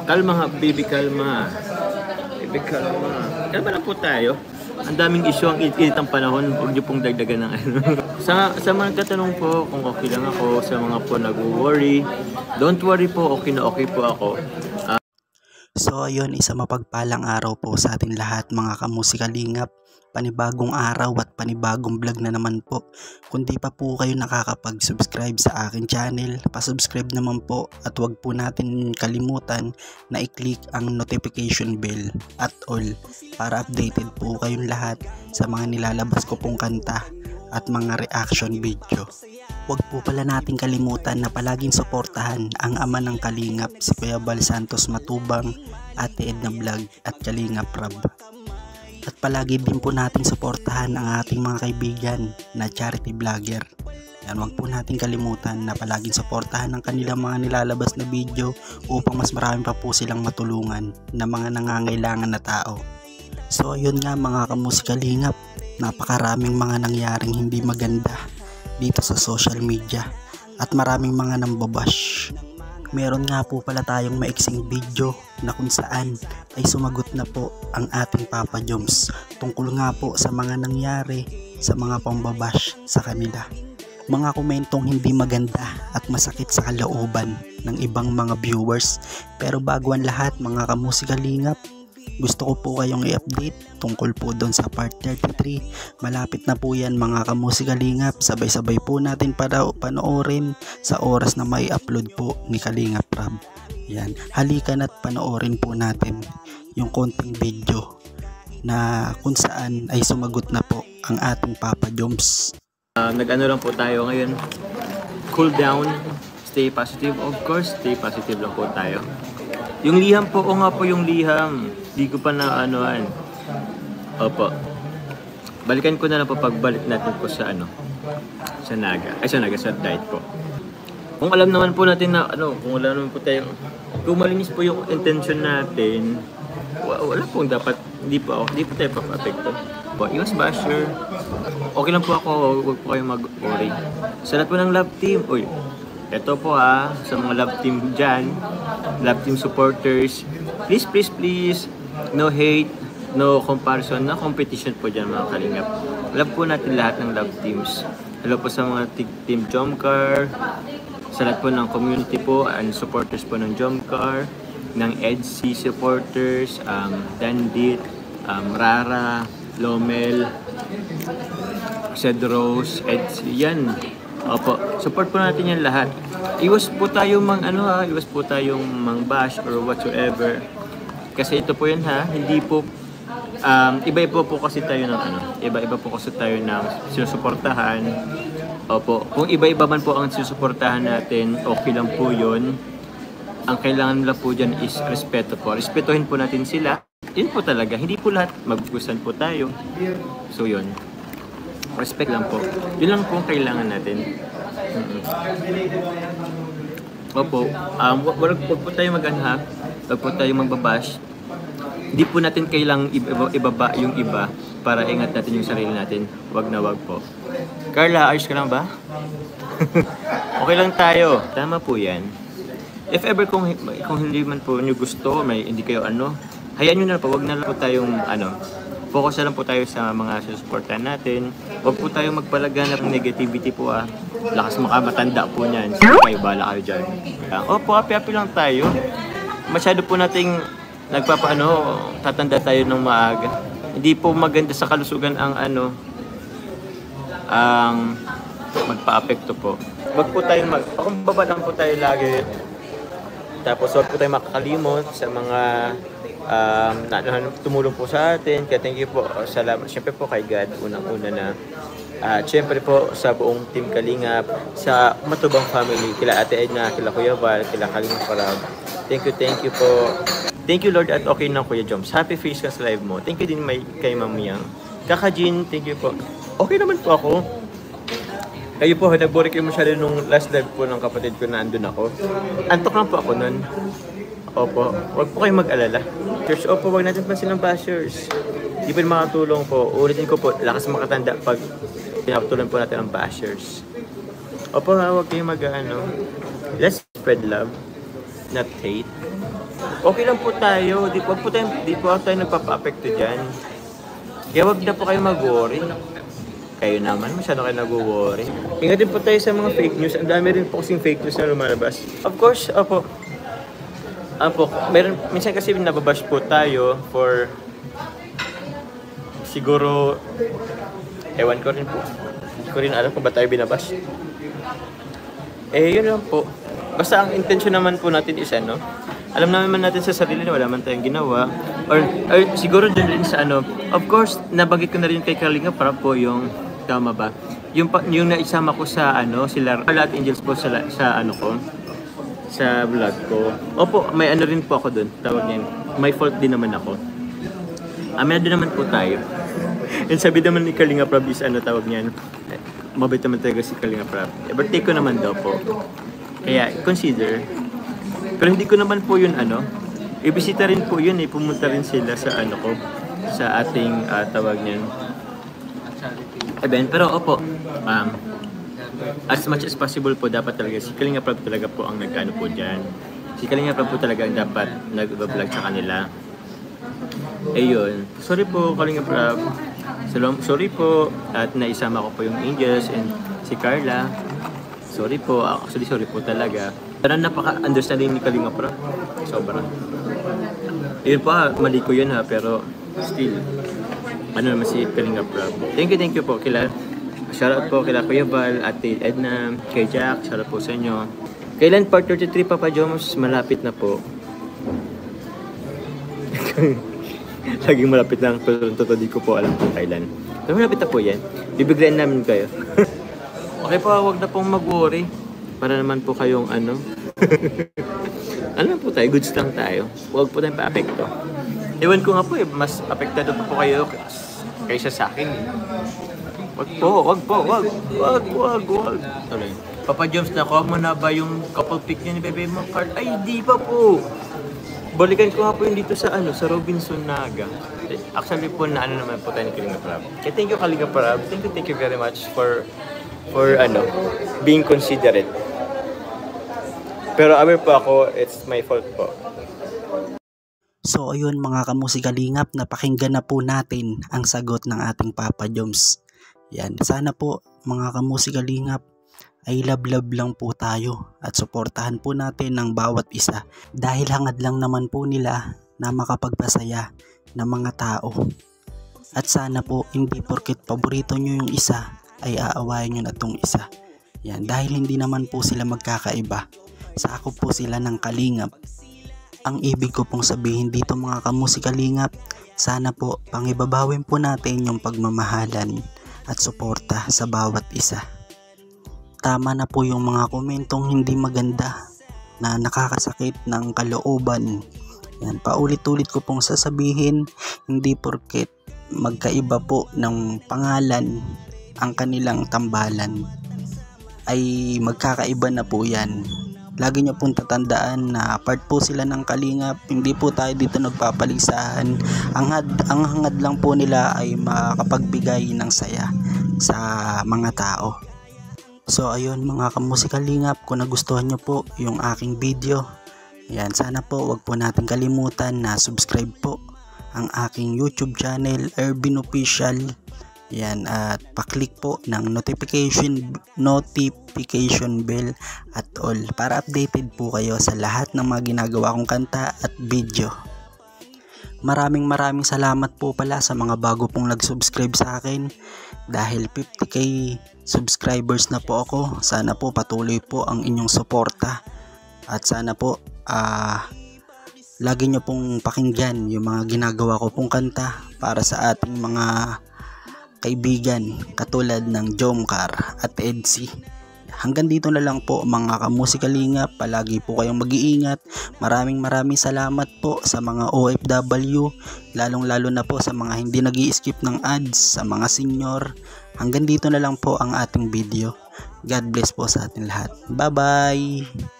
Kalma nga, baby, kalma. Baby, kalma. Kalma lang po tayo. Ang daming issue ang init ng panahon. Huwag niyo pong dagdagan ng ano. sa mga nagtatanong po kung okay lang ako, sa mga po nag-worry, don't worry po, okay na okay po ako. So ayun, isa mapagpalang araw po sa ating lahat mga kamusikalingap. Panibagong araw at panibagong vlog na naman po. Kung di pa po kayo nakakapag-subscribe sa aking channel, pa-subscribe naman po at wag po natin kalimutan na i-click ang notification bell at all para updated po kayong lahat sa mga nilalabas ko pong kanta at mga reaction video. Huwag po pala nating kalimutan na palaging suportahan ang ama ng Kalingap, si Kuya Bal Santos Matubang, Ate Edna Vlog at Kalingap Rab. At palagi din po nating suportahan ang ating mga kaibigan na charity vlogger. Yan, huwag po nating kalimutan na palaging suportahan ang kanilang mga nilalabas na video upang mas marami pa po silang matulungan na mga nangangailangan na tao. So ayun nga mga kamusikalingap, napakaraming mga nangyaring hindi maganda dito sa social media at maraming mga nambabash. Meron nga po pala tayong maiksing video na kung saan ay sumagot na po ang ating Papa Joms tungkol nga po sa mga nangyari sa mga pambabash sa kanila. Mga komentong hindi maganda at masakit sa kalooban ng ibang mga viewers. Pero bago ang lahat mga kamusikalingap, gusto ko po kayong i-update tungkol po doon sa part 33. Malapit na po yan mga kamusikalingap. Sabay-sabay po natin panoorin sa oras na may upload po ni Kalingap Rab. Yan, halikan at panoorin po natin yung konting video na kung saan ay sumagot na po ang ating Papa Joms. Nag-ano lang po tayo ngayon. Cool down, stay positive. Of course, stay positive lang po tayo. Yung liham po, o nga po yung liham. Di ko pa na anuan. Opo. Balikan ko na lang po pagbalik natin po sa ano. Sa Naga. Ay sa Naga, sa diet po. Kung alam naman po natin na ano, kung wala naman po tayo, kung malinis po yung intention natin, wala pong dapat, hindi po tayo papapekto. Po, iwas basher. Okay lang po ako, huwag po kayong mag-worry. Sa lahat po ng love team, uy, eto po sa mga love team dyan, love team supporters, please, no hate, no comparison, no competition po dyan mga Kalingap. Love po natin lahat ng love teams. Hello po sa mga team Jomcar, sa lahat po ng community po and supporters po ng Jomcar, ng EDC supporters, Dandit, Rara, Lomel, Cedros, EDC, yan. Opo, support po natin yan lahat. Iwas po tayo iwas po tayong mang-bash or whatsoever. Kasi ito po yun hindi po, iba-iba po kasi tayo ng iba-iba po kasi tayo ng sinusuportahan. Opo, kung iba-iba man po ang sinusuportahan natin, okay lang po yun. Ang kailangan nila po dyan is respeto po. Respetuhin po natin sila. Yun po talaga, hindi po lahat magugustuhan po tayo. So yun. Respect lang po. Yun lang po ang kailangan natin. Opo, wag po tayo mag-anha. Wag po tayo magbabash. Hindi po natin kailangang ibaba yung iba para ingat natin yung sarili natin. Wag na wag po. Carla, ayos ka lang ba? Okay lang tayo. Tama po yan. If ever kung hindi man po nyo gusto, hindi kayo hayaan nyo na po. Wag na lang po tayong focus na lang po tayo sa mga susuportahan natin. Huwag po tayo magpalaganap ng negativity po Lakas makamatanda po niyan. So, kayo, bala kayo dyan. Opo, happy lang tayo. Masyado po nating tatanda tayo ng maaga. Hindi po maganda sa kalusugan ang magpa-apekto po. Huwag po tayo pakumbaba lang po tayo lagi. Tapos huwag po tayo makakalimot sa mga tumulong po sa atin. Kaya thank you po. Salamat siyempre po kay God unang-una na. Siyempre po sa buong Team Kalingap, sa Matubang family, kila Ate Edna, kila Kuya Val, kila Kalingap Parag. Thank you po. Thank you Lord at okay na Kuya Joms. Happy face ka sa live mo. Thank you din kay Ma'am Yang. Kaka Jean, thank you po. Okay naman po ako. Kayo po, nag-bore kayo masyado nung last live po ng kapatid ko na andun ako. Antok lang po ako nun. Opo, huwag po kayong mag-alala. Cheers, opo, huwag natin pa silang bashers. Di pa makatulong po. Ulitin ko po, lakas makatanda pag pinapatulan po natin ang bashers. Opo, huwag kayong let's spread love, not hate. Okay lang po tayo. Di po tayo nagpapa-apekto dyan. Kaya wag na po kayo mag-worry. Kayo naman, masyado kayo nag-worry. Ingatin po tayo sa mga fake news. Ang dami rin po kasing fake news na lumalabas. Of course, opo. Minsan kasi nababash po tayo for siguro, ewan ko rin po. Hindi ko rin alam kung ba tayo binabash. Yun lang po. Basta ang intention naman po natin is alam naman natin sa sarili na wala man tayong ginawa. Or siguro din rin sa of course, nabagit ko na rin kay Kalinga para po yung, tama ba? Yung naisama ko sa sila Carla at Angels po sa ko, sa vlog ko. Opo, may rin po ako dun. Tawag niyan. May fault din naman ako. Amin din naman po tayo. And sabi naman ni Kalinga Prab is tawag niyan. Mabait naman talaga si Kalinga Prab. Birthday ko naman daw po. Kaya, consider. Pero hindi ko naman po yun ibisita rin po yun pumunta rin sila sa ko, sa ating tawag niyan event. Pero opo, as much as possible po dapat talaga si Kalinga Prab talaga po ang nag-ano po dyan. Si Kalinga Prab po talaga ang dapat nag-vlog sa kanila. Ayun. Sorry po Kalinga Prab. Sorry po at naisama ko po yung Angels and si Carla. Sorry po. Actually, sorry po talaga. Pero napaka-understanding ni Kalinga Prab. Sobra. Yun po mali ko yun pero still, naman si Kalinga Prab. Thank you po kila. Shoutout po kila Kuya Val, Ate Edna, kay Jack. Shoutout po sa inyo. Kailan part 33 Papa Joms? Malapit na po. Laging malapit lang, pero totoo di ko po alam kung kailan. Pero malapit na po yan. Bibiglayan namin kayo. Okay po, wag na pong mag-worry. Para naman po kayong po tayo, goods lang tayo. Huwag po tayong pa-apekto. Ewan ko nga po mas apektado pa po kayo kaysa sa akin. Wag. Tuloy. Papa Joms, nakuha mo na ba yung couple pic niya ni Bebe Macart? Ay, di pa po. Balikan ko nga po yun dito sa sa Robinson Naga. Actually po naman po tayo ni Kalinga Prab. Thank you Kalinga Prab. Thank you very much for being considerate. Pero aware po ako, it's my fault po. So ayun mga kamusikalingap, napakinggan na po natin ang sagot ng ating Papa Joms. Yan, sana po mga kamusikalingap ay love lang po tayo at suportahan po natin ang bawat isa dahil hangad lang naman po nila na makapagpasaya ng mga tao. At sana po hindi porket paborito nyo yung isa ay aawayin nyo na tong isa. Yan, dahil hindi naman po sila magkakaiba. Sakop po sila ng kalingap. Ang ibig ko pong sabihin dito mga kamusikalingap, sana po pangibabawin po natin yung pagmamahalan at suporta sa bawat isa. Tama na po yung mga komentong hindi maganda na nakakasakit ng kalooban. Yan, paulit-ulit ko pong sasabihin, hindi porket magkaiba po ng pangalan ang kanilang tambalan ay magkakaiba na po yan. Lagi nyo pong tatandaan na part po sila ng kalingap, hindi po tayo dito nagpapalisahan. Ang hangad lang po nila ay makapagbigay ng saya sa mga tao. So ayun mga kamusikalingap, kung nagustuhan nyo po yung aking video, yan, sana po wag po natin kalimutan na subscribe po ang aking YouTube channel, Ervin Official. Yan, at pa-click po ng notification bell at all para updated po kayo sa lahat ng mga ginagawa kong kanta at video. Maraming salamat po pala sa mga bago pong nag-subscribe sa akin dahil 50k subscribers na po ako. Sana po patuloy po ang inyong suporta at sana po lagi nyo pong pakinggan yung mga ginagawa ko pong kanta para sa ating mga kaibigan katulad ng Jomcar at Edsy. Hanggang dito na lang po mga kamusikalingap, palagi po kayong mag-iingat. Maraming salamat po sa mga OFW, lalong-lalo na po sa mga hindi nag-i-skip ng ads, sa mga senior. Hanggang dito na lang po ang ating video. God bless po sa ating lahat. Bye bye!